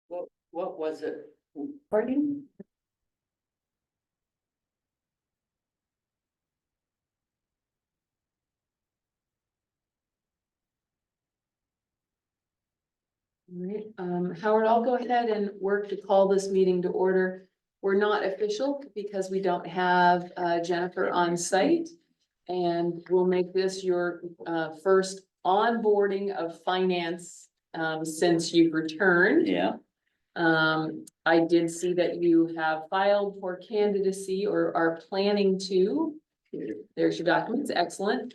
What was it? Pardon? All right, Howard, I'll go ahead and work to call this meeting to order. We're not official because we don't have Jennifer on site. And we'll make this your first onboarding of finance since you've returned. Yeah, I did see that you have filed for candidacy or are planning to. There's your documents, excellent.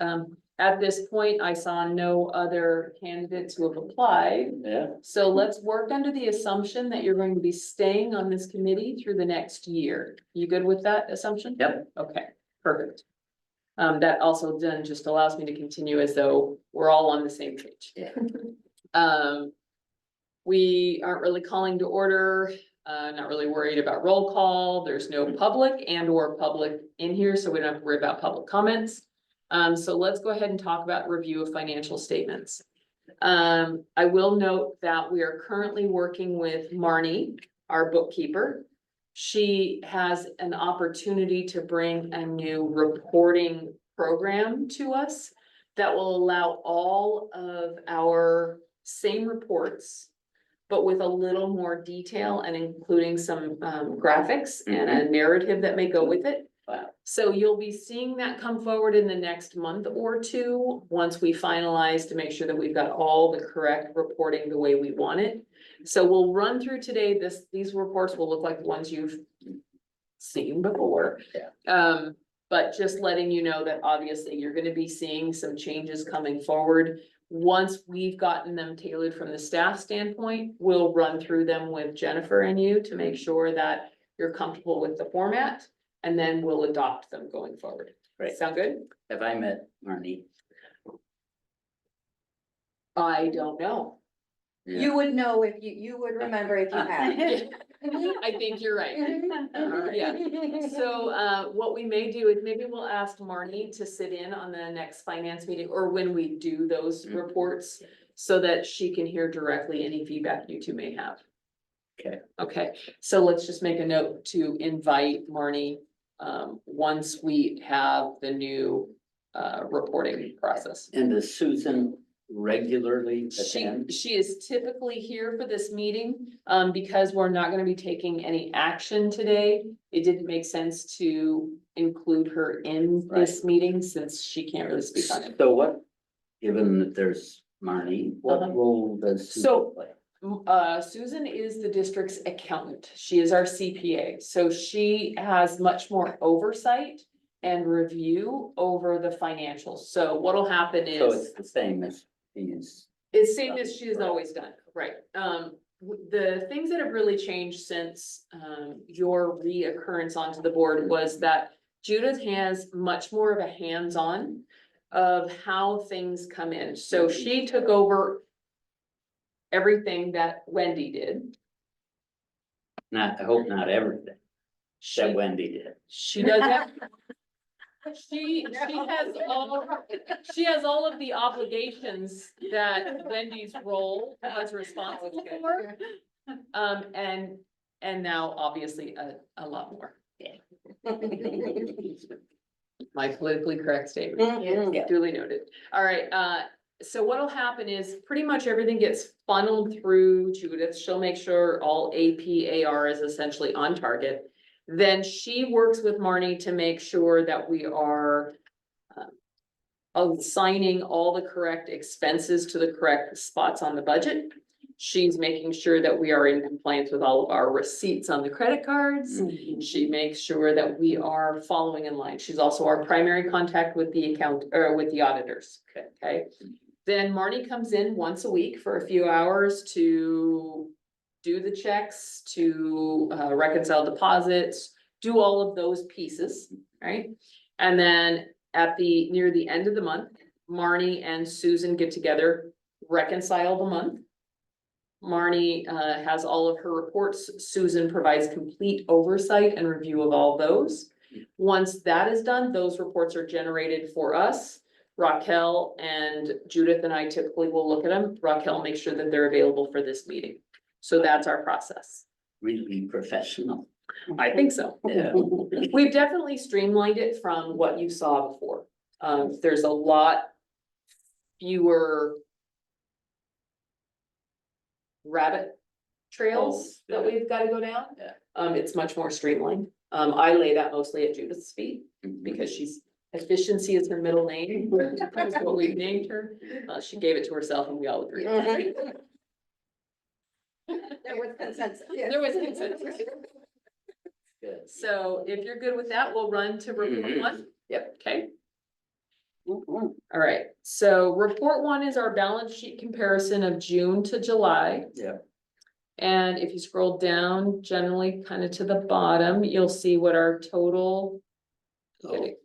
At this point, I saw no other candidates who have applied. yeah, So let's work under the assumption that you're going to be staying on this committee through the next year. You good with that assumption? yep, Okay, perfect. That also then just allows me to continue as though we're all on the same page. Yeah. We aren't really calling to order, not really worried about roll call. There's no public and or public in here, so we don't have to worry about public comments. So let's go ahead and talk about review of financial statements. I will note that we are currently working with Marnie, our bookkeeper. She has an opportunity to bring a new reporting program to us that will allow all of our same reports, but with a little more detail and including some graphics and a narrative that may go with it. wow, So you'll be seeing that come forward in the next month or two, once we finalize to make sure that we've got all the correct reporting the way we want it. So we'll run through today, these reports will look like the ones you've seen before. Yeah. But just letting you know that obviously you're gonna be seeing some changes coming forward. Once we've gotten them tailored from the staff standpoint, we'll run through them with Jennifer and you to make sure that you're comfortable with the format. And then we'll adopt them going forward. Great. Sound good? have I met Marnie? I don't know. Yeah. You would know if you would remember if you had. I think you're right. Alright. Yeah. So, what we may do is maybe we'll ask Marnie to sit in on the next finance meeting or when we do those Mhm. reports. So that she can hear directly any feedback you two may have. Okay. Okay, so let's just make a note to invite Marnie, once we have the new, reporting process. And does Susan regularly attend? She is typically here for this meeting, because we're not gonna be taking any action today. It didn't make sense to include her in this meeting since she can't really speak on it. So what, given that there's Marnie, what Uh-huh. role does So- Susan play? Susan is the district's accountant. She is our CPA, so she has much more oversight and review over the financials. So what'll happen So is, it's the same as he's, it's same as she has always done, right? The things that have really changed since, your reoccurrence onto the board was that Judith has much more of a hands-on of how things come in. So she took over everything that Wendy did. I hope not everything She, that Wendy did. she does have. She has all of the obligations that Wendy's role was responsible for. And now obviously a lot more. My politically correct statement. Yeah. Duly noted. All right, so what'll happen is pretty much everything gets funneled through Judith. She'll make sure all APAR is essentially on target. Then she works with Marnie to make sure that we are assigning all the correct expenses to the correct spots on the budget. She's making sure that we are in compliance with all of our receipts on the credit cards. She makes sure that we are following in line. She's also our primary contact with the account, or with the auditors. Okay. Then Marnie comes in once a week for a few hours to do the checks, to reconcile deposits, do all of those pieces, right? And then near the end of the month, Marnie and Susan get together, reconcile the month. Marnie has all of her reports. Susan provides complete oversight and review of all those. Once that is done, those reports are generated for us. Raquel and Judith and I typically will look at them. Raquel makes sure that they're available for this meeting. So that's our process. Really professional. I think so. Yeah. We've definitely streamlined it from what you saw before. There's a lot fewer rabbit trails that we've got to go down. Yeah. It's much more streamlined. I lay that mostly at Judith's feet because efficiency is her middle name. That's what we named her. She gave it to herself and we all agreed. There was consensus. There was consensus. Good. So if you're good with that, we'll run to report one. Yep, okay. Mhm. All right, so report one is our balance sheet comparison of June to July. Yeah. And if you scroll down generally kind of to the bottom, you'll see what our total. Okay,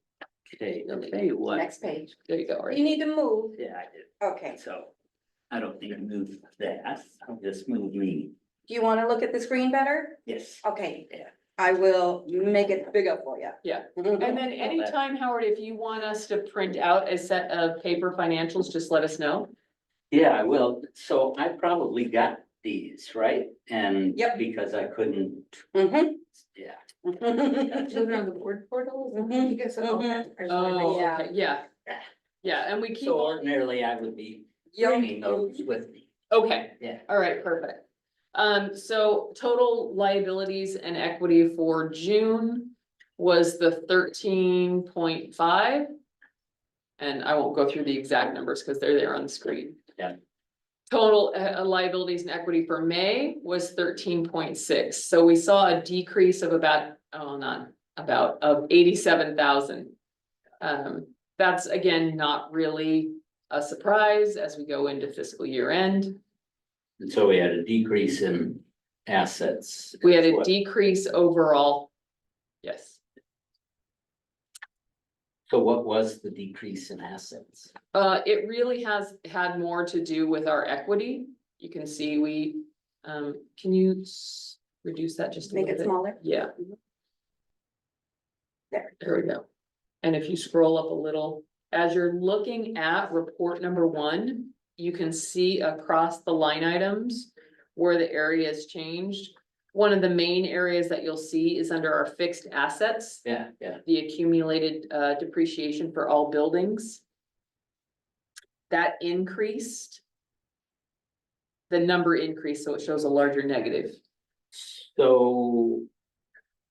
I'll tell you what. Next page. There you go, You right? need to move. Yeah, I did. Okay. So I don't need to move that. I'll just move me. Do you want to look at the screen better? Yes. Okay. Yeah. I will make it bigger for you. Yeah. And then anytime, Howard, if you want us to print out a set of paper financials, just let us know. Yeah, I will. So I probably got these, right? And Yep. because I couldn't, Mhm. yeah. Mhm. on the board portal? Mhm. You guys, oh, Yeah. okay, yeah. Yeah, and we keep, So all- ordinarily I would be Yep. bringing those with me. okay. Yeah. All right, perfect. So total liabilities and equity for June was the 13.5. And I won't go through the exact numbers because they're there on the screen. Yeah. Total liabilities and equity for May was 13.6. So we saw a decrease of about, of 87,000. That's again, not really a surprise as we go into fiscal year end. And so we had a decrease in assets. We had a What- decrease overall. Yes, So what was the decrease in assets? it really has had more to do with our equity. You can see can you reduce that just a Make little it bit? smaller. Yeah. There. We go. And if you scroll up a little, as you're looking at report number one, you can see across the line items where the area has changed. One of the main areas that you'll see is under our fixed assets, Yeah, yeah. the accumulated depreciation for all buildings. That increased. The number increased, so it shows a larger negative. So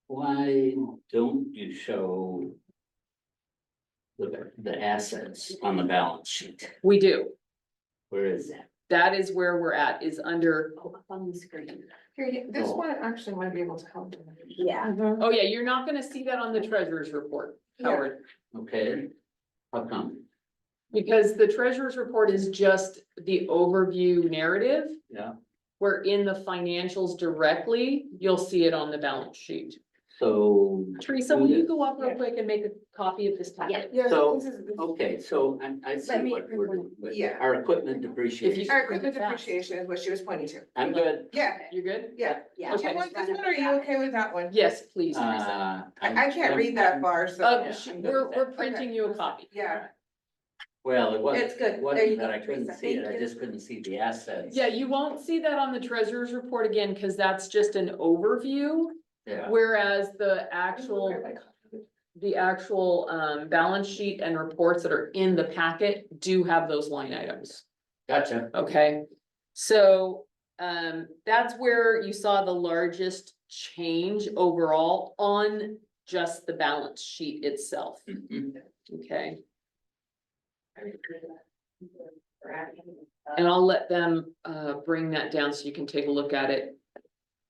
why don't you show the assets on the balance sheet? We do. Where is that? That is where we're at, is under, On the screen. Here, this Oh. one actually might be able to help. Yeah. oh yeah, you're not gonna see that on the treasurer's report, Howard. Okay, how come? Because the treasurer's report is just the overview narrative, Yeah, where in the financials directly, you'll see it on the balance sheet. so, Teresa, will you go up real quick and make a copy of this packet? Yeah, So, this is, okay, so I see Let me- what we're doing with Yeah. our equipment If depreciation. you- our equipment depreciation is what she was pointing to. I'm good. Yeah, You're good? yeah. Yeah. Do you want this one, or are you okay with that one? Yes, please, Teresa. I can't read that far, so. We're printing you a copy. Yeah, Well, it wasn't, It's good. There you wasn't that go, I couldn't Teresa. see it, Thank I you. just couldn't see the assets. Yeah, you won't see that on the treasurer's report again, because that's just an overview, Yeah, whereas the actual balance sheet and reports that are in the packet do have those line items. gotcha. Okay, so, that's where you saw the largest change overall on just the balance sheet itself, Mhm. okay? And I'll let them, bring that down so you can take a look at it.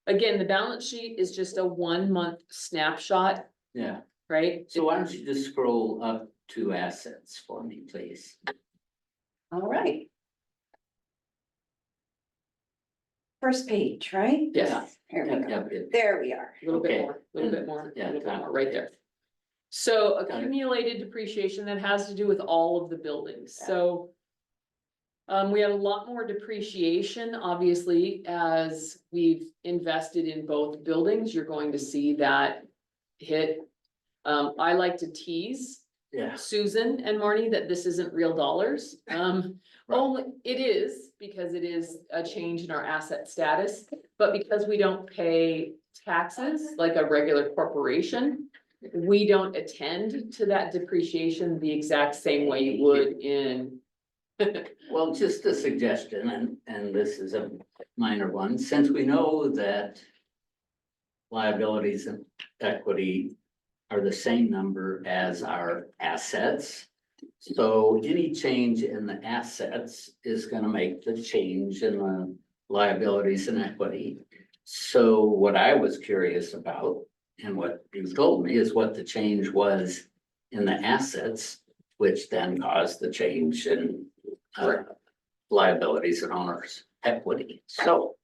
Again, the balance sheet is just a 1 month snapshot, Yeah, right? so why don't you just scroll up to assets for me, please? All right. First page, right? Yes. Here we Yep, go. yep, yep. There we are. A little bit Okay. more, a little bit more, a Yeah, little bit got it. more, right there. So Got it. accumulated depreciation, that has to do with all of the buildings, Yeah. so. We had a lot more depreciation, obviously, as we've invested in both buildings, you're going to see that hit. I like to tease Yeah, Susan and Marnie that this isn't real dollars. Right. Only, it is, because it is a change in our asset status. But because we don't pay taxes like a regular corporation, we don't attend to that depreciation the exact same way you would in. Well, just a suggestion, and this is a minor one, since we know that liabilities and equity are the same number as our assets. So any change in the assets is gonna make the change in the liabilities and equity. So what I was curious about, and what you told me, is what the change was in the assets, which then caused the change in liabilities and owners' equity. So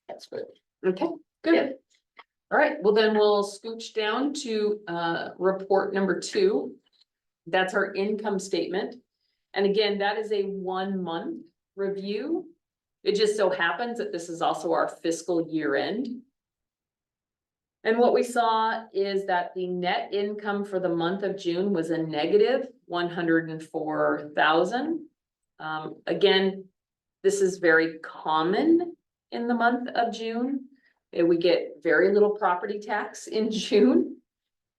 that's good. Okay, Yeah. good. All right, well then we'll scooch down to report number 2. That's our income statement. And again, that is a 1-month review. It just so happens that this is also our fiscal year end. And what we saw is that the net income for the month of June was a negative 104,000. Again, this is very common in the month of June. We get very little property tax in June.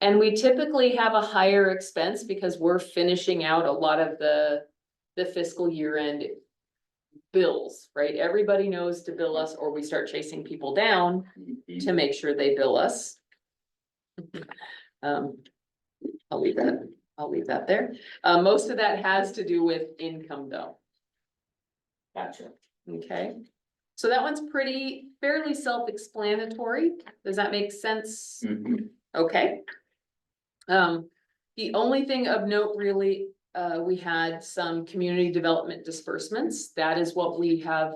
And we typically have a higher expense because we're finishing out a lot of the fiscal year end bills, right? Everybody knows to bill us, or we start chasing people down to make sure they bill us. I'll leave that there. Most of that has to do with income though. Gotcha. Okay, so that one's fairly self-explanatory. Does that make sense? Mhm. Okay. The only thing of note really, we had some community development disbursements. That is what we have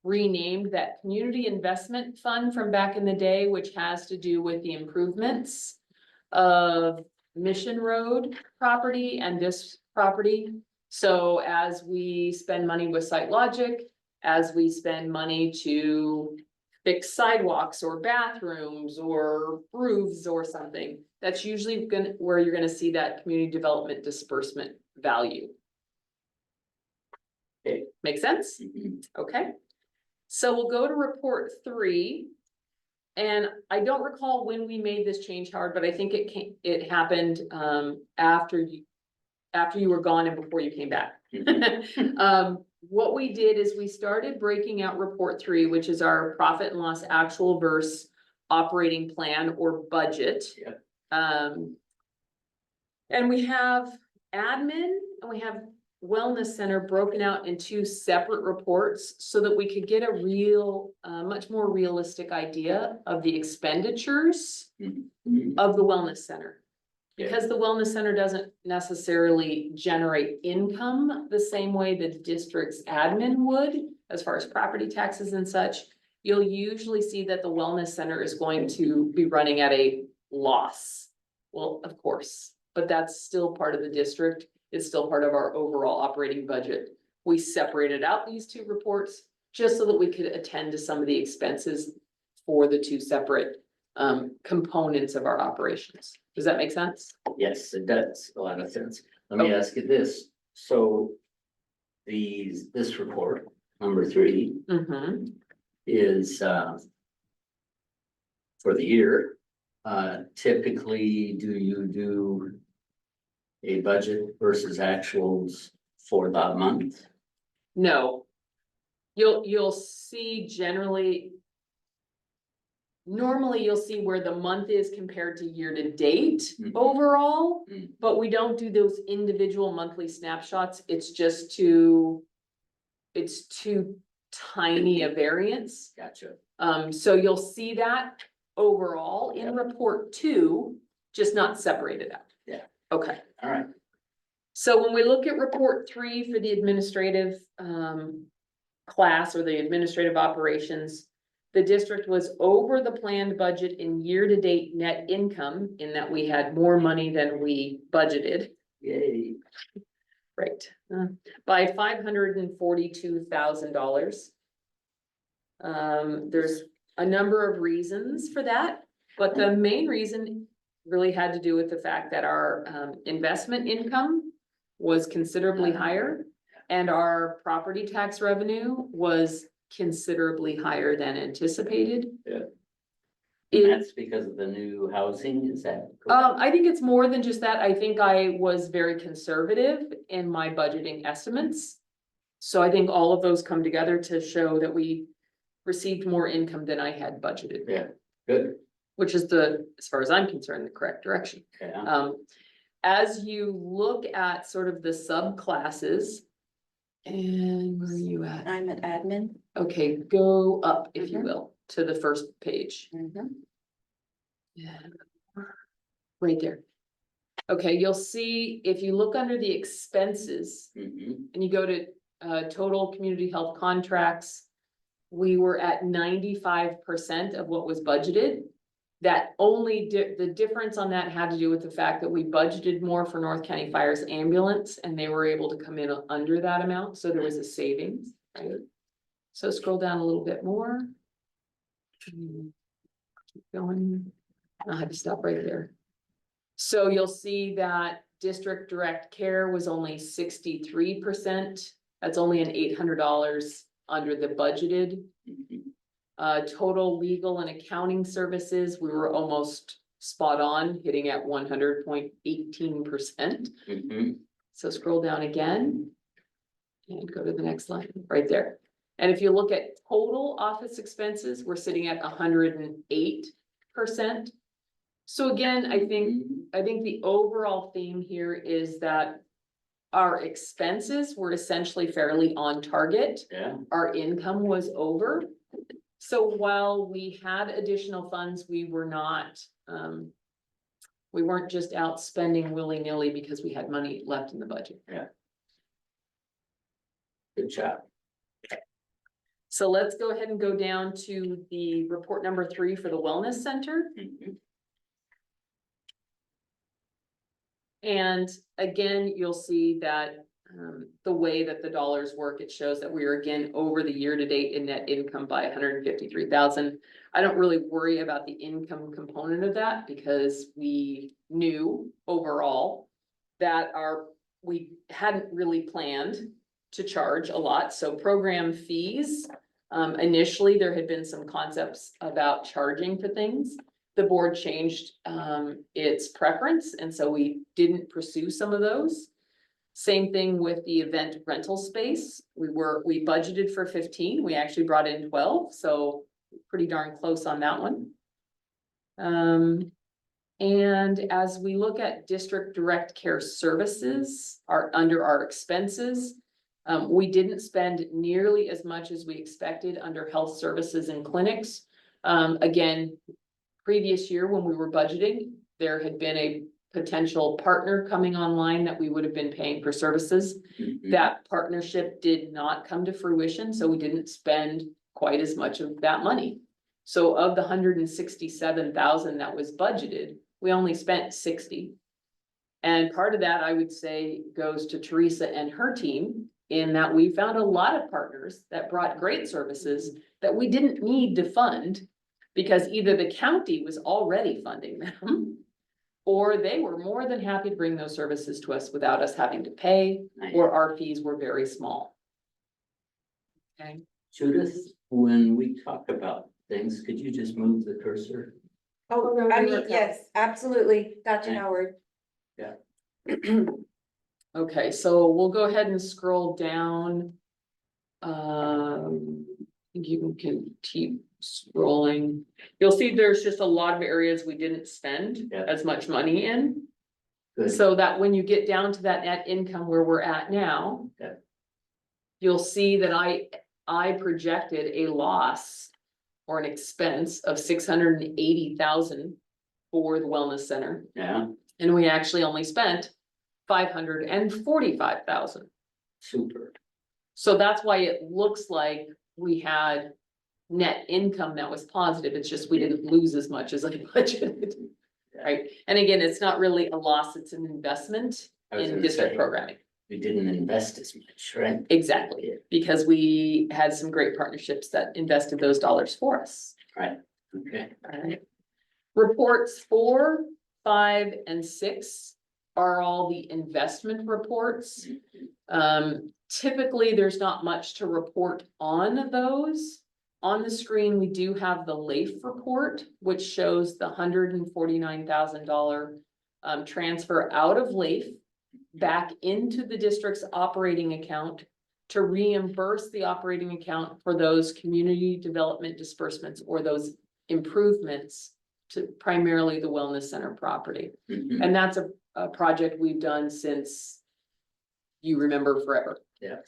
renamed that community investment fund from back in the day, which has to do with the improvements of Mission Road property and this property. So as we spend money with SiteLogic, as we spend money to fix sidewalks or bathrooms or roofs or something, that's usually where you're gonna see that community development disbursement value. Okay. Make sense? Mhm. Okay. So we'll go to report 3. And I don't recall when we made this change, Howard, but I think it happened after you were gone and before you came back. What we did is we started breaking out report 3, which is our profit and loss actual versus operating plan or budget. Yep. And we have admin and we have wellness center broken out in 2 separate reports so that we could get a much more realistic idea of the expenditures Mhm. of the wellness center. Yeah. Because the wellness center doesn't necessarily generate income the same way the district's admin would, as far as property taxes and such, you'll usually see that the wellness center is going to be running at a loss. Well, of course, but that's still part of the district. It's still part of our overall operating budget. We separated out these 2 reports just so that we could attend to some of the expenses for the 2 separate components of our operations. Does that make sense? Yes, it does, a lot of sense. Let me ask you this, so this report, number 3, Mm-hmm. is for the year. Typically, do you do a budget versus actuals for the month? No. You'll see normally you'll see where the month is compared to year to date Mhm. overall, Mhm. but we don't do those individual monthly snapshots. It's too tiny a variance. Gotcha. So you'll see that overall in report 2, just not separated out. Yeah. Okay. All right. So when we look at report 3 for the administrative class or the administrative operations, the district was over the planned budget in year-to-date net income in that we had more money than we budgeted. Yay. Right. By $542,000. There's a number of reasons for that, but the main reason really had to do with the fact that our investment income was considerably higher and our property tax revenue was considerably higher than anticipated. Yeah. It, That's because of the new housing, is that? correct? I think it's more than just that. I think I was very conservative in my budgeting estimates. So I think all of those come together to show that we received more income than I had budgeted. Yeah, good. Which is the, as far as I'm concerned, the correct direction. Yeah. As you look at sort of the subclasses. And where are you at? I'm at admin. Okay, go up, if you Mhm. will, to the first page. Yeah. Right there. Okay, you'll see, if you look under the expenses Mhm. and you go to total community health contracts. We were at 95% of what was budgeted. That only the difference on that had to do with the fact that we budgeted more for North County Fire's ambulance and they were able to come in under that amount, so there was a savings, right? So scroll down a little bit more. Keep going. I'll have to stop right there. So you'll see that district direct care was only 63%. That's only an $800 under the budgeted. Mhm. Total legal and accounting services, we were almost spot on, hitting at 100.18%. Mhm. So scroll down again. And go to the next line, right there. And if you look at total office expenses, we're sitting at 108%. So again, I think the overall theme here is that our expenses were essentially fairly on target. Yeah, Our income was over. So while we had additional funds, we were not, we weren't just out spending willy-nilly because we had money left in the budget. good job. So let's go ahead and go down to the report number 3 for the Wellness Center. Mhm. And again, you'll see that the way that the dollars work, it shows that we are again over the year to date in net income by 153,000. I don't really worry about the income component of that because we knew overall that we hadn't really planned to charge a lot. So program fees, initially there had been some concepts about charging for things. The board changed its preference, and so we didn't pursue some of those. Same thing with the event rental space. We budgeted for 15, we actually brought in 12, so pretty darn close on that one. And as we look at district direct care services, under our expenses, we didn't spend nearly as much as we expected under health services and clinics. Again, previous year when we were budgeting, there had been a potential partner coming online that we would have been paying for services. Mhm. That partnership did not come to fruition, so we didn't spend quite as much of that money. So of the 167,000 that was budgeted, we only spent 60. And part of that, I would say, goes to Teresa and her team in that we found a lot of partners that brought great services that we didn't need to fund because either the county was already funding them or they were more than happy to bring those services to us without us having to pay, Nice. or our fees were very small. Okay, Judith, when we talk about things, could you just move the cursor? Oh, no, I we were mean, yes, absolutely. Gotcha, Okay. Howard. Yeah. okay, so we'll go ahead and scroll down. I think you can keep scrolling. You'll see there's just a lot of areas we didn't spend Yeah. as much money in. Good. So that when you get down to that net income where we're at now. Yeah. You'll see that I projected a loss or an expense of 680,000 for the wellness center. Yeah, And we actually only spent 545,000. super. So that's why it looks like we had net income that was positive. It's just we didn't lose as much as I budgeted. Right? And again, it's not really a loss, it's an investment I was in gonna district say, programming. we didn't invest as much, right? Exactly, because we had some great partnerships that invested those dollars for us. Right, okay. Alright. Reports 4, 5, and 6 are all the investment reports. Typically, there's not much to report on those. On the screen, we do have the LAIF report, which shows the $149,000 transfer out of LAIF back into the district's operating account to reimburse the operating account for those community development disbursements or those improvements to primarily the wellness center property. Mhm. And that's a project we've done since you remember forever. Yeah.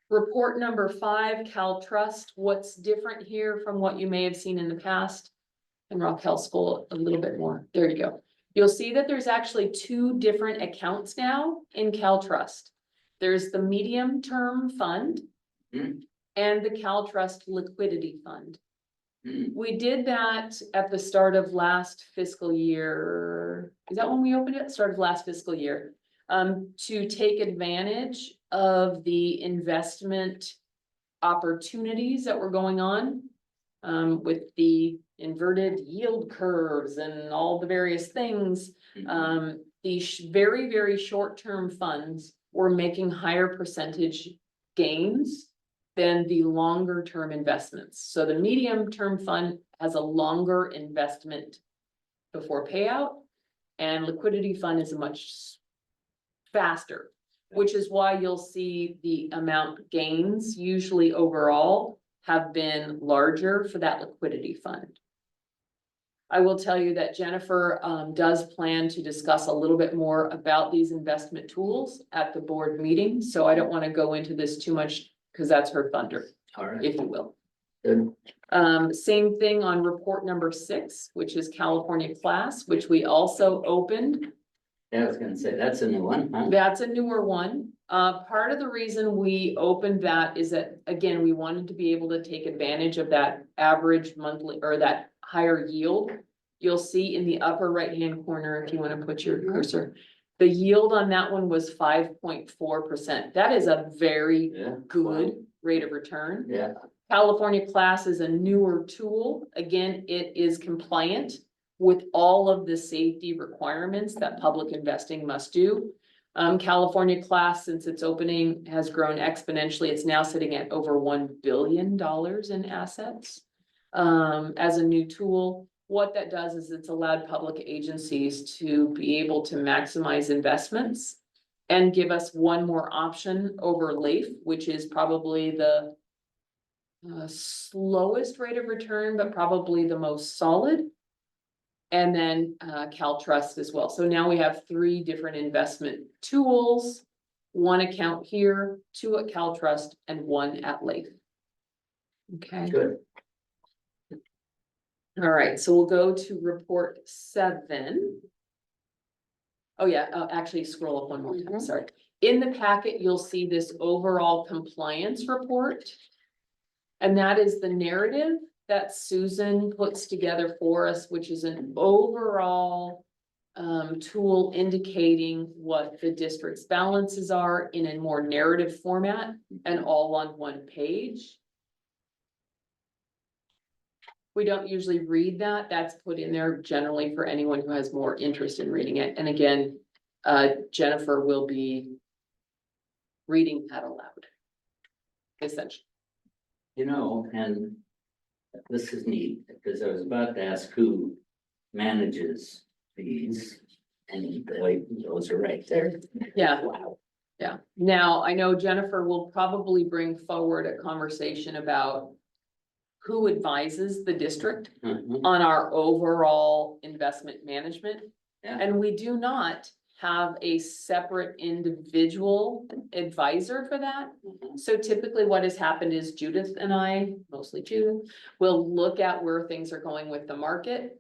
Report number 5, Cal Trust. What's different here from what you may have seen in the past? And Raquel School a little bit more. There you go. You'll see that there's actually 2 different accounts now in Cal Trust. There's the medium term fund Hmm. and the Cal Trust liquidity fund. Hmm. We did that at the start of last fiscal year. Is that when we opened it? Start of last fiscal year. To take advantage of the investment opportunities that were going on. With the inverted yield curves and all the various things. Mhm. These very, very short-term funds were making higher percentage gains than the longer term investments. So the medium term fund has a longer investment before payout, and liquidity fund is a much faster, which is why you'll see the amount gains usually overall have been larger for that liquidity fund. I will tell you that Jennifer does plan to discuss a little bit more about these investment tools at the board meeting, so I don't want to go into this too much because that's her thunder, All right. if you will. Good. Same thing on report number 6, which is California class, which we also opened. Yeah, I was gonna say, that's a new one, huh? That's a newer one. Part of the reason we opened that is that, again, we wanted to be able to take advantage of that average monthly or that higher yield. You'll see in the upper right-hand corner, if you want to put your cursor, the yield on that one was 5.4%. That is a very Yeah. good rate of return. Yeah. California class is a newer tool. Again, it is compliant with all of the safety requirements that public investing must do. California class, since its opening, has grown exponentially. It's now sitting at over $1 billion in assets. As a new tool, what that does is it's allowed public agencies to be able to maximize investments and give us one more option over LAIF, which is probably the slowest rate of return, but probably the most solid. And then Cal Trust as well. So now we have 3 different investment tools, 1 account here, 2 at Cal Trust, and 1 at LAIF. Okay, Good. all right, so we'll go to report 7. Oh yeah, actually scroll up one more time, sorry. In the packet, you'll see this overall compliance report. And that is the narrative that Susan puts together for us, which is an overall tool indicating what the district's balances are in a more narrative format and all on one page. We don't usually read that. That's put in there generally for anyone who has more interest in reading it. And again, Jennifer will be reading that aloud, essentially. You know, and this is neat, because I was about to ask who manages these, and like, those are right there. Yeah. Wow. Yeah, now I know Jennifer will probably bring forward a conversation about who advises the district Mhm. on our overall investment management. Yeah. And we do not have a separate individual advisor for that. Mhm. So typically what has happened is Judith and I, mostly Judith, will look at where things are going with the market.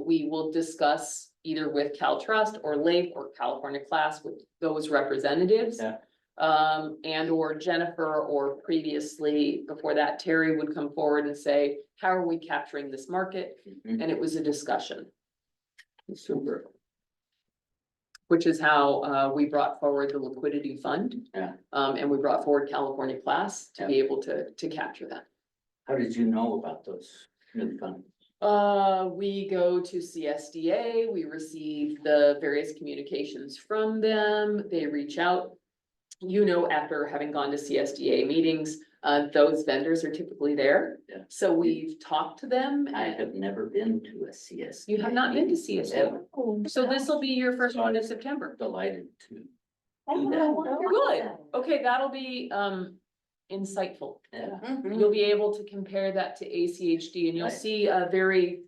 We will discuss either with Cal Trust or LAIF or California class with those representatives. Yeah. And or Jennifer, or previously before that, Terry would come forward and say, how are we capturing this market? Mhm. And it was a discussion, Super. which is how we brought forward the liquidity fund. Yeah. And we brought forward California class to Yeah. be able to capture that. How did you know about those new funds? We go to CSDA, we receive the various communications from them, they reach out. you know, after having gone to CSDA meetings, those vendors are typically there. Yeah. So we've talked to them I and have never been to a CS. you have not been to CSDA. Ever. So this will be your first one in September. Delighted to. Good. Okay, that'll be, insightful. Yeah. You'll be able to compare that to ACHD and you'll Right. see a very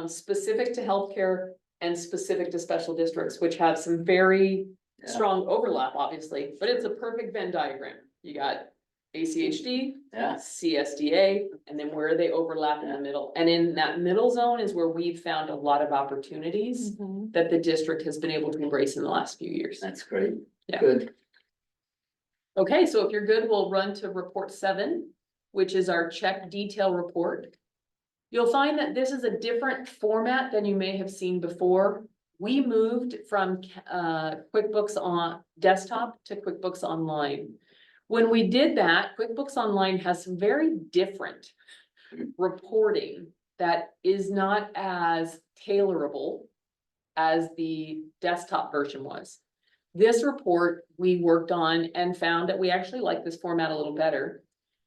specific to healthcare and specific to special districts, which have some very Yeah. strong overlap, obviously, but it's a perfect Venn diagram. You got ACHD, Yeah, CSDA, and then where they overlap in the middle. And in that middle zone is where we've found a lot of opportunities that the district has been able to embrace in the last few years. that's great. Yeah. Good. Okay, so if you're good, we'll run to report 7, which is our check detail report. You'll find that this is a different format than you may have seen before. We moved from QuickBooks on desktop to QuickBooks Online. When we did that, QuickBooks Online has some very different reporting that is not as tailorable as the desktop version was. This report we worked on and found that we actually like this format a little better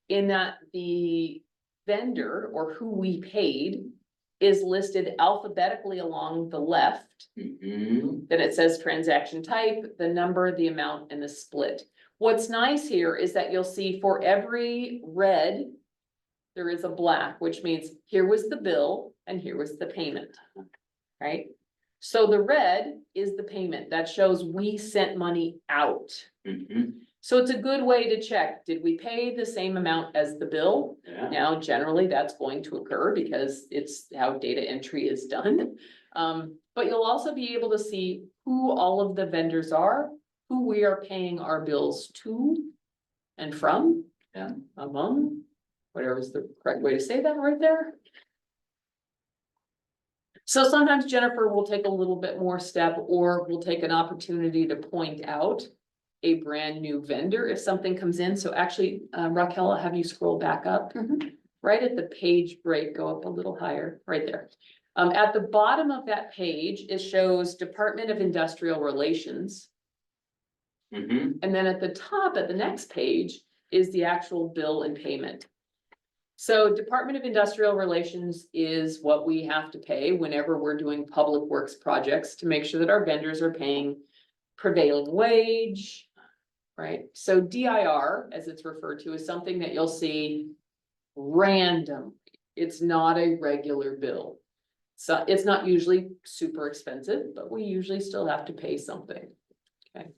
in that the vendor or who we paid is listed alphabetically along the left. Mhm. Then it says transaction type, the number, the amount, and the split. What's nice here is that you'll see for every red, there is a black, which means here was the bill and here was the payment, right? So the red is the payment that shows we sent money out. Mhm. So it's a good way to check, did we pay the same amount as the bill? Yeah, Now, generally, that's going to occur because it's how data entry is done. But you'll also be able to see who all of the vendors are, who we are paying our bills to and from. Yeah. Among, whatever is the correct way to say that right there. So sometimes Jennifer will take a little bit more step, or will take an opportunity to point out a brand new vendor if something comes in. So actually, Raquel, I'll have you scroll back up. Right at the page break, go up a little higher, right there. At the bottom of that page, it shows Department of Industrial Relations. Mhm. And then at the top, at the next page, is the actual bill and payment. So Department of Industrial Relations is what we have to pay whenever we're doing public works projects to make sure that our vendors are paying prevailing wage. Right, so DIR, as it's referred to, is something that you'll see random. It's not a regular bill. So it's not usually super expensive, but we usually still have to pay something. Okay.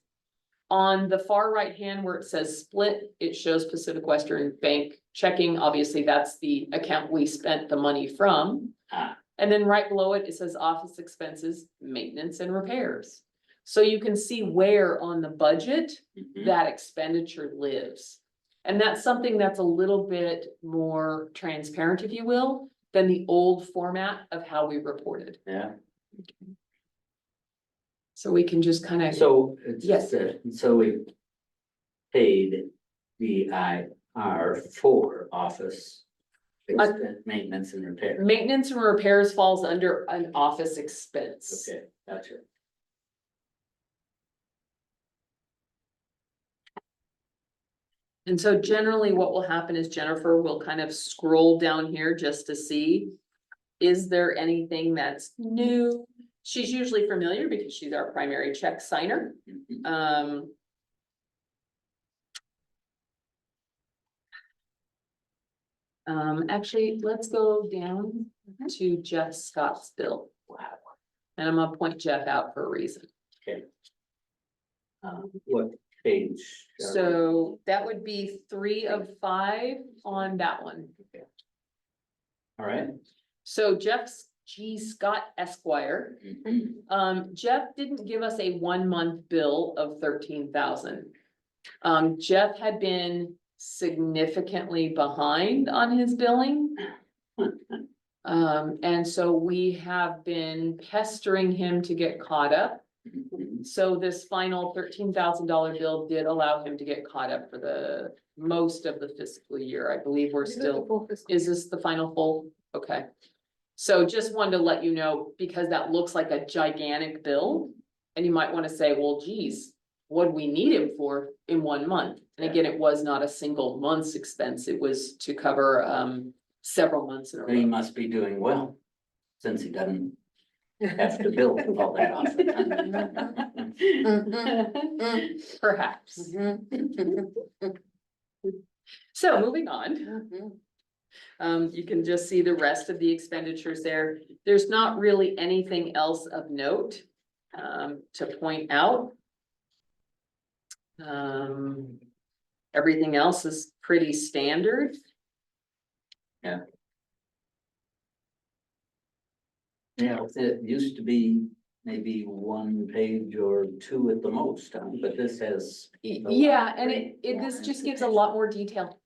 On the far right hand where it says split, it shows Pacific Western Bank checking. Obviously, that's the account we spent the money from. Ah. And then right below it, it says office expenses, maintenance and repairs. So you can see where on the budget Mhm. that expenditure lives. And that's something that's a little bit more transparent, if you will, than the old format of how we reported. Yeah, So we can just kind of, so it's Yes. so we paid VIR for office maintenance and repair. maintenance and repairs falls under an office expense. Okay, gotcha. And so generally what will happen is Jennifer will kind of scroll down here just to see, is there anything that's new? She's usually familiar because she's our primary check signer. Mhm. Actually, let's go down to Jeff Scott's bill. Wow, And I'm gonna point Jeff out for a reason. what page? are we- So that would be 3 of 5 on that one. All right. So Jeff G. Scott Esquire. Mhm. Jeff didn't give us a 1 month bill of 13,000. Jeff had been significantly behind on his billing. And so we have been pestering him to get caught up. Mhm. So this final $13,000 bill did allow him to get caught up for the most of the fiscal year. I believe we're still, is this the final full? Okay. So just wanted to let you know, because that looks like a gigantic bill. And you might want to say, well, geez, what we need him for in 1 month. And again, it was not a single month's expense, it was to cover, several months in a He row. must be doing well, since he doesn't have to bill all that often. Perhaps. So moving on. You can just see the rest of the expenditures there. There's not really anything else of note, to point out. Everything else is pretty standard. Yeah, it used to be maybe 1 page or 2 at the most, but this has, Yeah, and this just gives a lot more detail.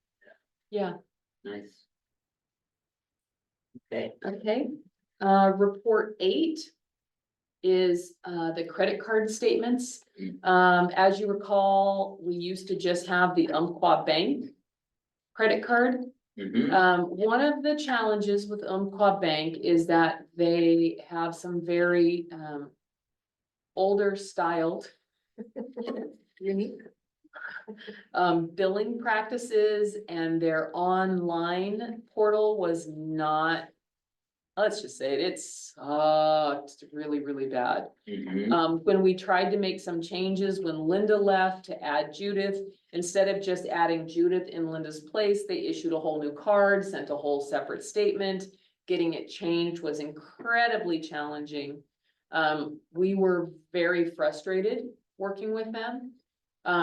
Yeah, nice. Okay, okay. Report 8 is, the credit card statements. As you recall, we used to just have the Umpqua Bank credit card. One of the challenges with Umpqua Bank is that they have some very, older styled Unique. billing practices, and their online portal was not, let's just say it's really, really bad. When we tried to make some changes, when Linda left to add Judith, instead of just adding Judith in Linda's place, they issued a whole new card, sent a whole separate statement. Getting it changed was incredibly challenging. We were very frustrated working with them.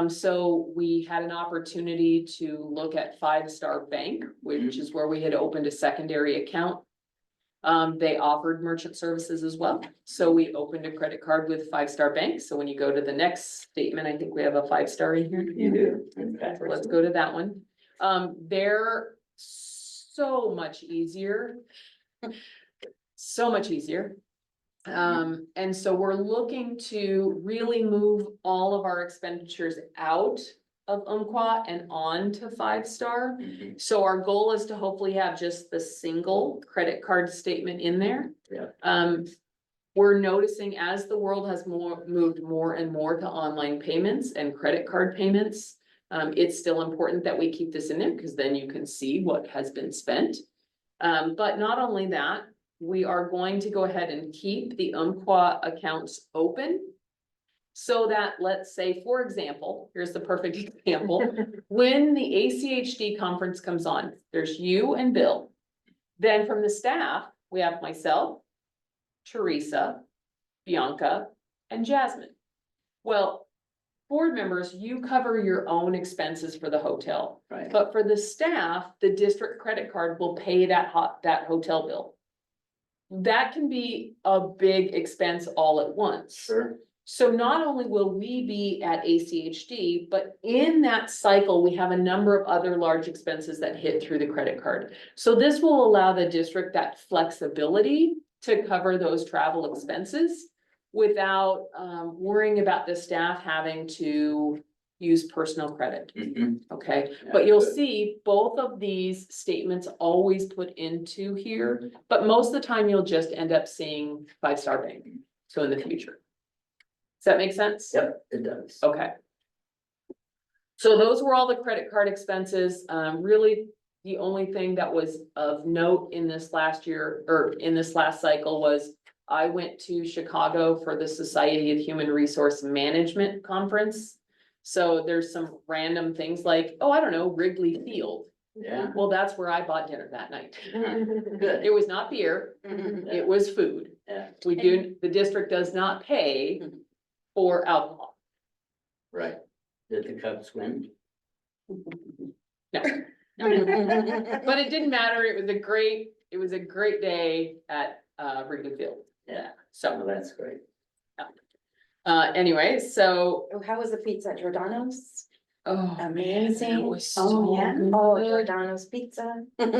So we had an opportunity to look at Five Star Bank, which is where we had opened a secondary account. They offered merchant services as well. So we opened a credit card with Five Star Bank. So when you go to the next statement, I think we have a 5-star in here. You do. Okay, so let's go to that one. They're so much easier. So much easier. And so we're looking to really move all of our expenditures out of Umpqua and on to 5-star. So our goal is to hopefully have just the single credit card statement in there. Yeah. We're noticing as the world has moved more and more to online payments and credit card payments. It's still important that we keep this in there because then you can see what has been spent. But not only that, we are going to go ahead and keep the Umpqua accounts open. So that, let's say, for example, here's the perfect example. When the ACHD conference comes on, there's you and Bill. Then from the staff, we have myself, Teresa, Bianca, and Jasmine. Well, board members, you cover your own expenses for the hotel. Right. But for the staff, the district credit card will pay that hotel bill. That can be a big expense all at once. Sure. So not only will we be at ACHD, but in that cycle, we have a number of other large expenses that hit through the credit card. So this will allow the district that flexibility to cover those travel expenses without worrying about the staff having to use personal credit. Okay, but you'll see both of these statements always put into here, but most of the time you'll just end up seeing 5-star Bank. So in the future. Does that make sense? Yep, it does. Okay. So those were all the credit card expenses. Really, the only thing that was of note in this last year or in this last cycle was I went to Chicago for the Society of Human Resource Management Conference. So there's some random things like, oh, I don't know, Wrigley Field. Yeah. Well, that's where I bought dinner that night. Good. It was not beer, it was food. Yeah. The district does not pay for alcohol. Right. Did the Cubs win? No. But it didn't matter. It was a great day at Wrigley Field. Yeah. So Oh, that's great. anyway, so Oh, how was the pizza at Giordano's? oh man, Amazing. it was Oh, so yeah. good. Oh, Giordano's pizza. So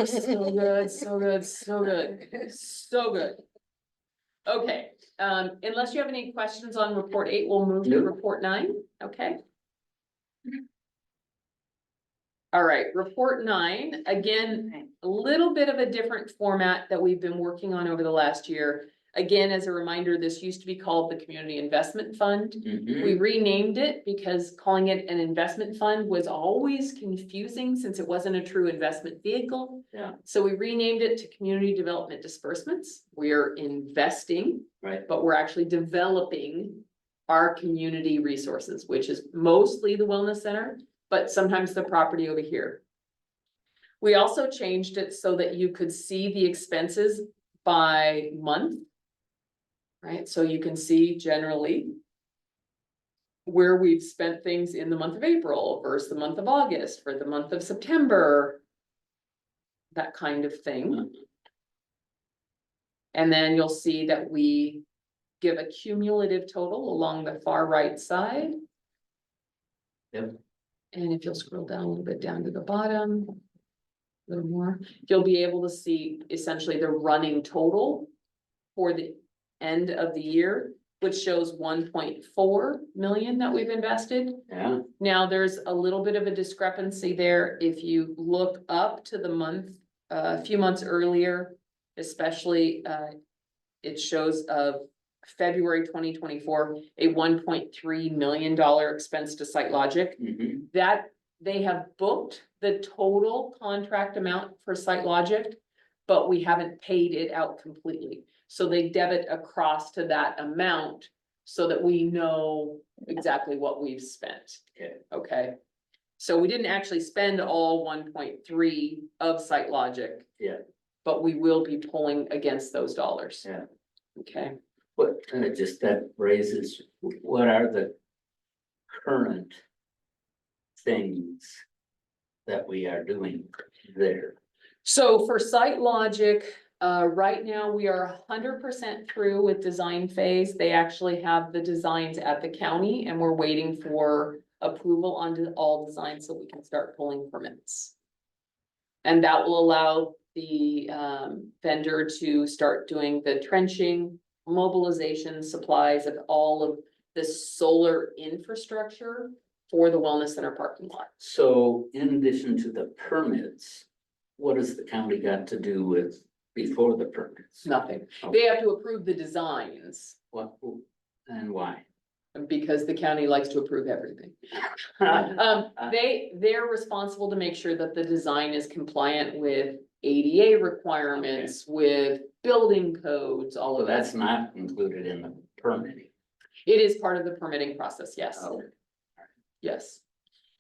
good, so good, so good, so good. Okay, unless you have any questions on report 8, we'll move to Nope. report 9, okay? All right, report 9, again, a little bit of a different format that we've been working on over the last year. Again, as a reminder, this used to be called the Community Investment Fund. Mhm. We renamed it because calling it an investment fund was always confusing since it wasn't a true investment vehicle. Yeah. So we renamed it to Community Development Disbursements. We're investing, Right, but we're actually developing our community resources, which is mostly the wellness center, but sometimes the property over here. We also changed it so that you could see the expenses by month. Right, so you can see generally where we've spent things in the month of April versus the month of August, for the month of September. That kind of thing. And then you'll see that we give a cumulative total along the far right side. Yep. And if you'll scroll down a little bit down to the bottom. A little more, you'll be able to see essentially the running total for the end of the year, which shows 1.4 million that we've invested. yeah, Now, there's a little bit of a discrepancy there. If you look up to the month, a few months earlier, especially, it shows of February 2024, a $1.3 million expense to SiteLogic. mhm, That they have booked the total contract amount for SiteLogic, but we haven't paid it out completely. So they debit across to that amount so that we know exactly what we've spent. Okay. Okay. So we didn't actually spend all 1.3 of SiteLogic. Yeah. But we will be pulling against those dollars. Yeah. Okay. what, just that raises, what are the current things that we are doing there? So for SiteLogic, right now we are 100% through with design phase. They actually have the designs at the county and we're waiting for approval on all designs so we can start pulling permits. And that will allow the vendor to start doing the trenching, mobilization, supplies of all of the solar infrastructure for the wellness center parking lot. So in addition to the permits, what has the county got to do with before the permits? Nothing. They have to approve the designs What, and why? because the county likes to approve everything. They're responsible to make sure that the design is compliant with ADA requirements, with building codes, all So of that. that's not included in the permitting. It is part of the permitting process, yes. Oh, Yes.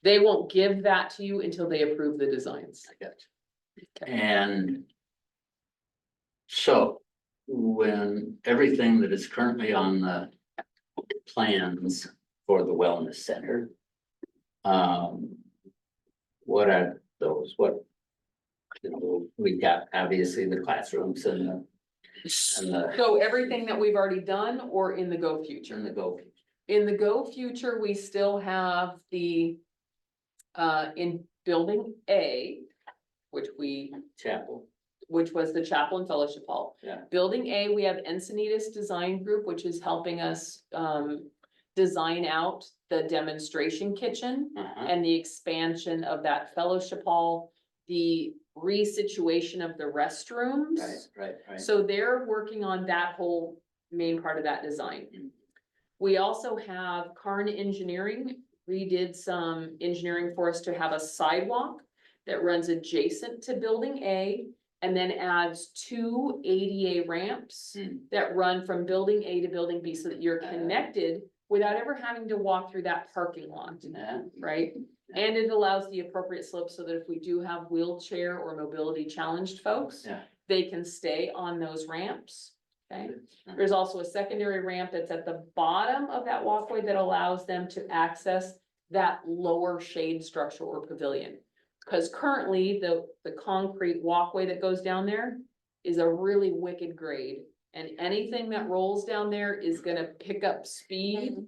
They won't give that to you until they approve the designs. I got you. Okay. And so when everything that is currently on the plans for the wellness center, what are those? What, we've got obviously the classrooms and the So everything that we've already done or in the go future? and the go In the go future, we still have the, in building A, which chapel. which was the chapel and fellowship hall. Yeah. Building A, we have Encinitas Design Group, which is helping us, design out the demonstration kitchen Uh-huh. and the expansion of that fellowship hall, the resituation of the restrooms. Right. So they're working on that whole main part of that design. Mhm. We also have Karn Engineering redid some engineering for us to have a sidewalk that runs adjacent to building A and then adds 2 ADA ramps Hmm. that run from building A to building B so that you're connected without ever having to walk through that parking lot, Yeah. right? And it allows the appropriate slope so that if we do have wheelchair or mobility challenged folks, Yeah. they can stay on those ramps, okay? There's also a secondary ramp that's at the bottom of that walkway that allows them to access that lower shade structure or pavilion. Because currently, the concrete walkway that goes down there is a really wicked grade. And anything that rolls down there is gonna pick up speed.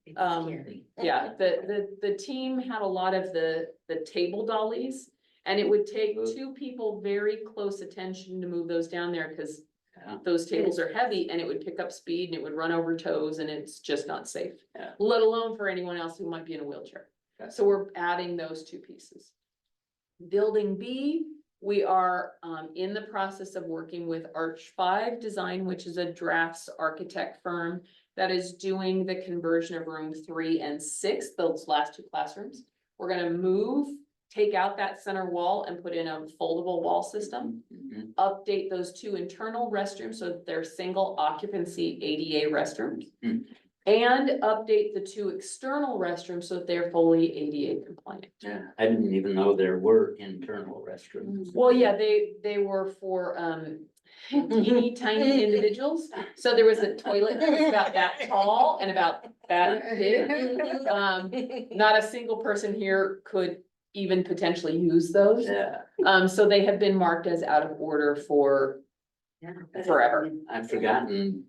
Yeah, the team had a lot of the table dollies. And it would take 2 people very close attention to move those down there, because Yeah. those tables are heavy and it would pick up speed and it would run over toes and it's just not safe. Yeah. Let alone for anyone else who might be in a wheelchair. Okay. So we're adding those 2 pieces. Building B, We are in the process of working with Arch 5 Design, which is a drafts architect firm that is doing the conversion of room 3 and 6, those last two classrooms. We're gonna take out that center wall and put in a foldable wall system. Mhm. Update those two internal restrooms so that they're single occupancy ADA restrooms. Hmm. And update the two external restrooms so that they're fully ADA compliant. Yeah, I didn't even know there were internal restrooms. Well, yeah, they were for teeny tiny individuals. So there was a toilet that was about that tall and about that big. Not a single person here could even potentially use those. Yeah, So they have been marked as out of order for forever. I've forgotten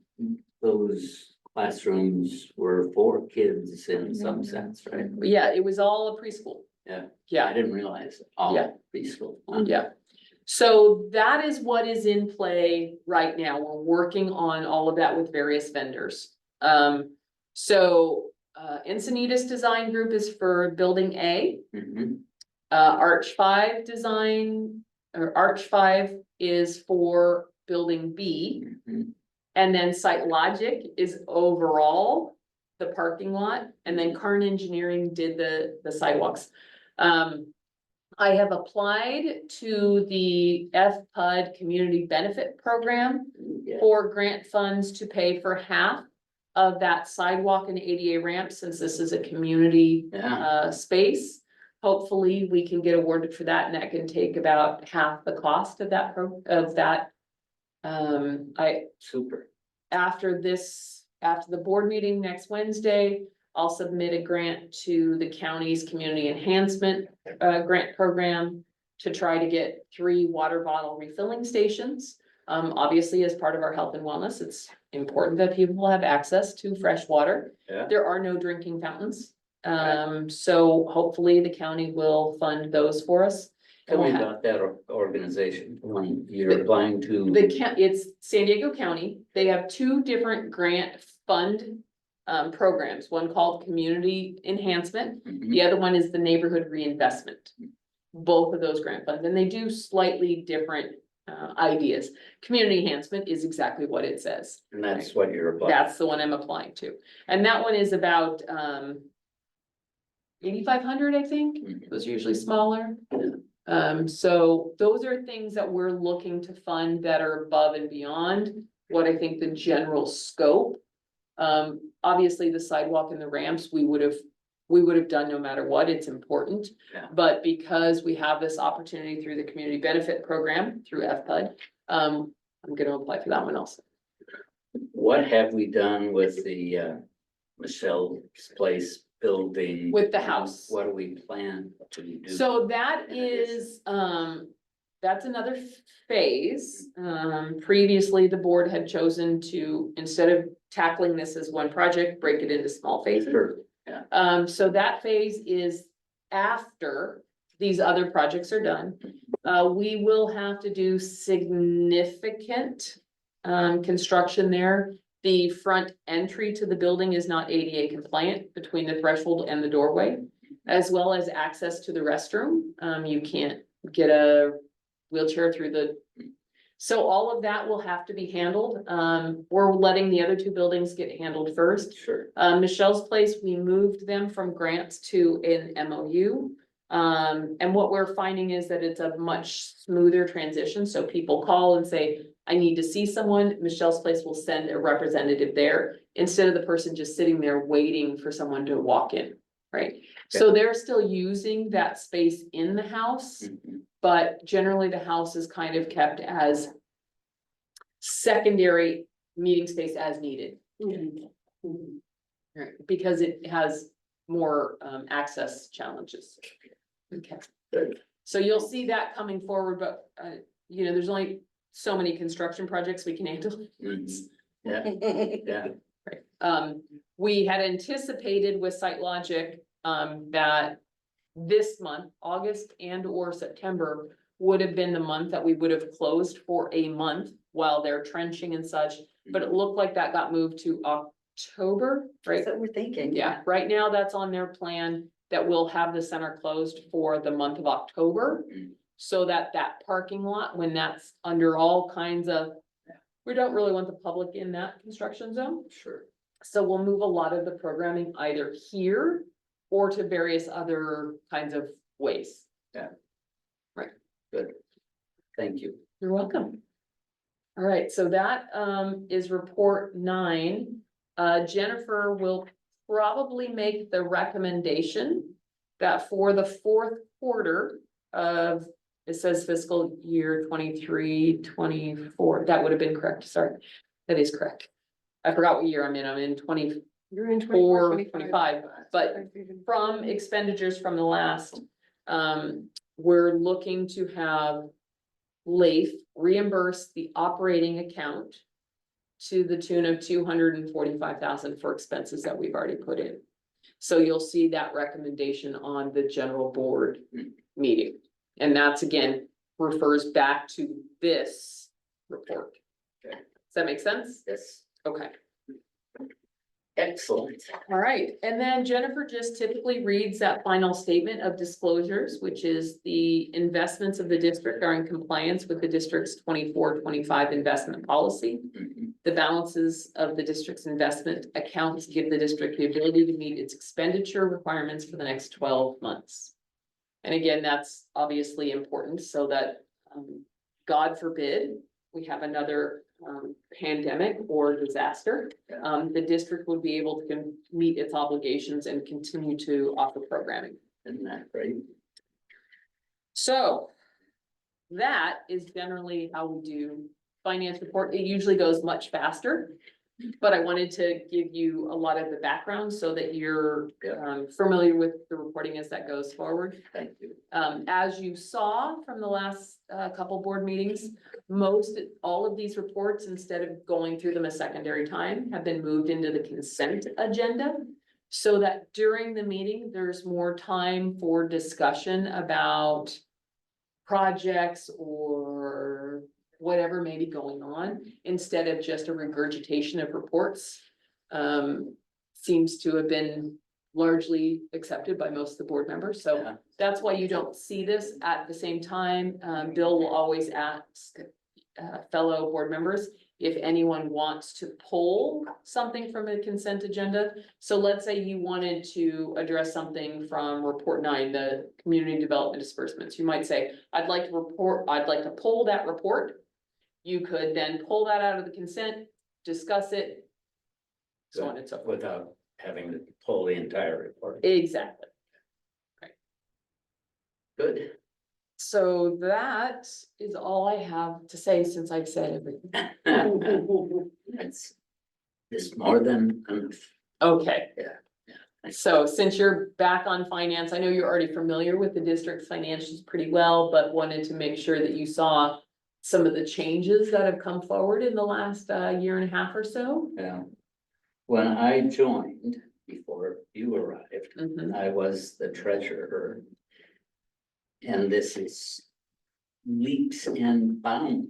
those classrooms were for kids in some sense, right? Yeah, it was all a preschool. Yeah. I Yeah, didn't realize all Yeah. preschool. yeah. So that is what is in play right now. We're working on all of that with various vendors. Encinitas Design Group is for building A. Mhm. Arch 5 Design, or Arch 5 is for building B. Mhm. And then Site Logic is overall the parking lot, and then Karn Engineering did the sidewalks. I have applied to the FPUD Community Benefit Program Yeah. for grant funds to pay for half of that sidewalk and ADA ramp, since this is a community Yeah, space. Hopefully, we can get awarded for that, and that can take about half the cost of that super. after the board meeting next Wednesday, I'll submit a grant to the county's community enhancement grant program to try to get 3 water bottle refilling stations. Obviously, as part of our health and wellness, it's important that people have access to fresh water. Yeah. There are no drinking fountains. So hopefully the county will fund those for us. Tell me We'll have- about that organization, when you're applying to. It's San Diego County. They have 2 different grant fund programs, one called Community Enhancement. Mhm. The other one is the Neighborhood Reinvestment. Both of those grant funds, and they do slightly different ideas. Community Enhancement is exactly what it says. And that's what you're applying. That's the one I'm applying to. And that one is about 8,500, I think. Mhm. Those are usually smaller. So those are things that we're looking to fund that are above and beyond what I think the general scope. Obviously, the sidewalk and the ramps, we would have done no matter what, it's important. Yeah. But because we have this opportunity through the community benefit program, through FPUD, I'm gonna apply for that one also. What have we done with the Michelle's Place building? With the house. What do we plan to do? So that is, that's another phase. Previously, the board had chosen to, instead of tackling this as one project, break it into small phases. Sure. So that phase is after these other projects are done. We will have to do significant construction there. The front entry to the building is not ADA compliant between the threshold and the doorway, as well as access to the restroom. You can't get a wheelchair through the. So all of that will have to be handled. We're letting the other 2 buildings get handled first. Sure. Michelle's Place, we moved them from grants to an MOU. And what we're finding is that it's a much smoother transition. So people call and say, I need to see someone. Michelle's Place will send a representative there instead of the person just sitting there waiting for someone to walk in, right? So they're still using that space in the house, Mhm. but generally the house is kind of kept as secondary meeting space as needed. Right, because it has more access challenges. Okay, Good. so you'll see that coming forward, but there's only so many construction projects we can handle. Mhm. Yeah, yeah. Right. We had anticipated with Site Logic that this month, August and or September, would have been the month that we would have closed for a month while they're trenching and such, but it looked like that got moved to October, right? That's what we're thinking. Yeah, right now that's on their plan, that we'll have the center closed for the month of October. Mm. So that that parking lot, when that's under all kinds of, we don't really want the public in that construction zone. Sure. So we'll move a lot of the programming either here or to various other kinds of ways. Good. Thank you. You're welcome. All right, so that is report 9. Jennifer will probably make the recommendation that for the fourth quarter of, it says fiscal year 23-24. That would have been correct, sorry. That is correct. I forgot what year I'm in 24, You're in 24, 25, but from expenditures from the last, we're looking to have LAIF reimburse the operating account to the tune of 245,000 for expenses that we've already put in. So you'll see that recommendation on the general board meeting. And that's again, refers back to this report. Okay. Does that make sense? Yes, Okay. excellent. All right, and then Jennifer just typically reads that final statement of disclosures, which is the investments of the district are in compliance with the district's 24-25 investment policy. Mhm. The balances of the district's investment accounts give the district the ability to meet its expenditure requirements for the next 12 months. And again, that's obviously important so that, God forbid, we have another pandemic or disaster. The district would be able to meet its obligations and continue to offer programming. Isn't that great? So that is generally how we do finance report. It usually goes much faster. But I wanted to give you a lot of the background so that you're familiar with the reporting as that goes forward. Thank you. As you saw from the last couple board meetings, all of these reports, instead of going through them a secondary time, have been moved into the consent agenda. So that during the meeting, there's more time for discussion about projects or whatever may be going on, instead of just a regurgitation of reports. Seems to have been largely accepted by most of the board members, so Yeah. that's why you don't see this at the same time. Bill will always ask fellow board members if anyone wants to pull something from a consent agenda. So let's say you wanted to address something from report 9, the community development disbursements. You might say, I'd like to pull that report. You could then pull that out of the consent, discuss it, so on and so forth. Without having to pull the entire report. Exactly. Good. So that is all I have to say since I've said everything. It's more than enough. Okay. Yeah. So since you're back on finance, I know you're already familiar with the district's financials pretty well, but wanted to make sure that you saw some of the changes that have come forward in the last year and a half or so. Yeah. When I joined, before you arrived, Mhm. I was the treasurer. And this is leaps and bounds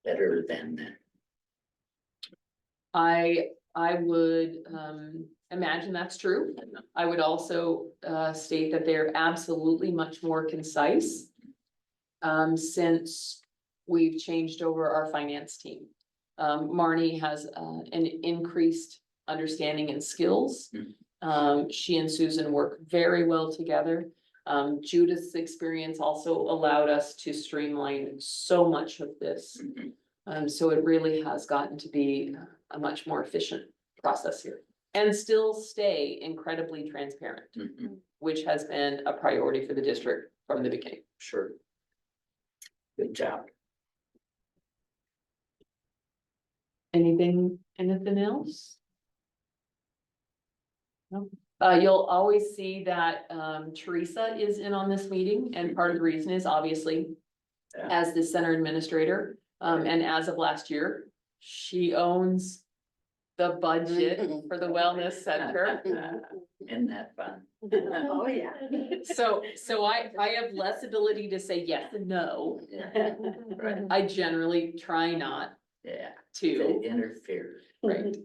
better than that. I would imagine that's true. I would also state that they're absolutely much more concise. Since we've changed over our finance team. Marnie has an increased understanding and skills. She and Susan work very well together. Judith's experience also allowed us to streamline so much of this. So it really has gotten to be a much more efficient process here. And still stay incredibly transparent, Mhm. which has been a priority for the district from the beginning. Sure. Good job. Anything else? No. You'll always see that Teresa is in on this meeting, and part of the reason is obviously Yeah. as the center administrator, and as of last year, she owns the budget for the wellness center. Isn't that fun? Oh, yeah. So I have less ability to say yes and no. Yeah. Right, I generally try not yeah, to. they interfere. Right,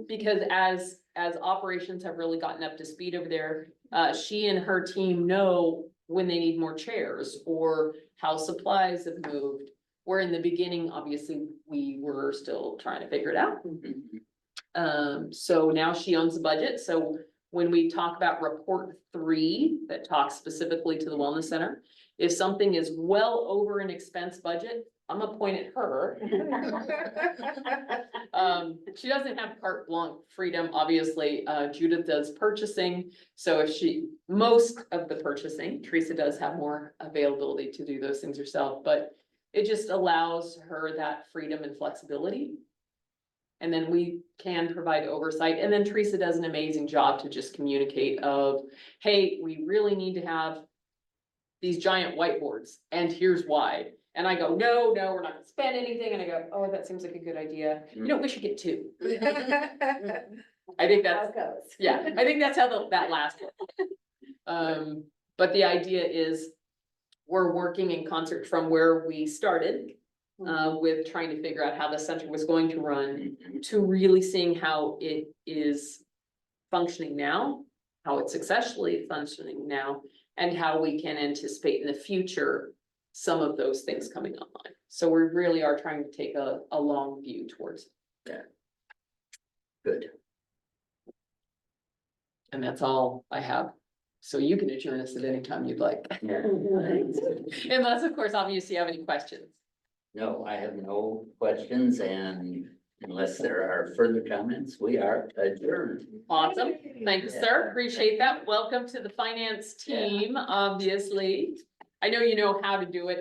because as operations have really gotten up to speed over there, she and her team know when they need more chairs or how supplies have moved. Where in the beginning, obviously, we were still trying to figure it out. So now she owns the budget, so when we talk about report 3 that talks specifically to the wellness center. If something is well over an expense budget, I'm gonna point at her. She doesn't have carte blanche freedom, obviously, Judith does purchasing, so if most of the purchasing, Teresa does have more availability to do those things herself, but it just allows her that freedom and flexibility. And then we can provide oversight, and then Teresa does an amazing job to just communicate of, hey, we really need to have these giant whiteboards, and here's why. And I go, no, we're not gonna spend anything, and I go, oh, that seems like a good idea, we should get 2. I think How that's, it goes. yeah, I think that's how that last one. But the idea is, we're working in concert from where we started. With trying to figure out how the center was going to run, to really seeing how it is functioning now, how it's successfully functioning now, and how we can anticipate in the future some of those things coming online. So we really are trying to take a long view towards it. Good. And that's all I have. So you can adjourn us at any time you'd like. Unless, of course, obviously you have any questions. No, I have no questions, and unless there are further comments, we are adjourned. Awesome. Thanks, sir. Appreciate that. Welcome to the finance team, obviously. I know you know how to do it.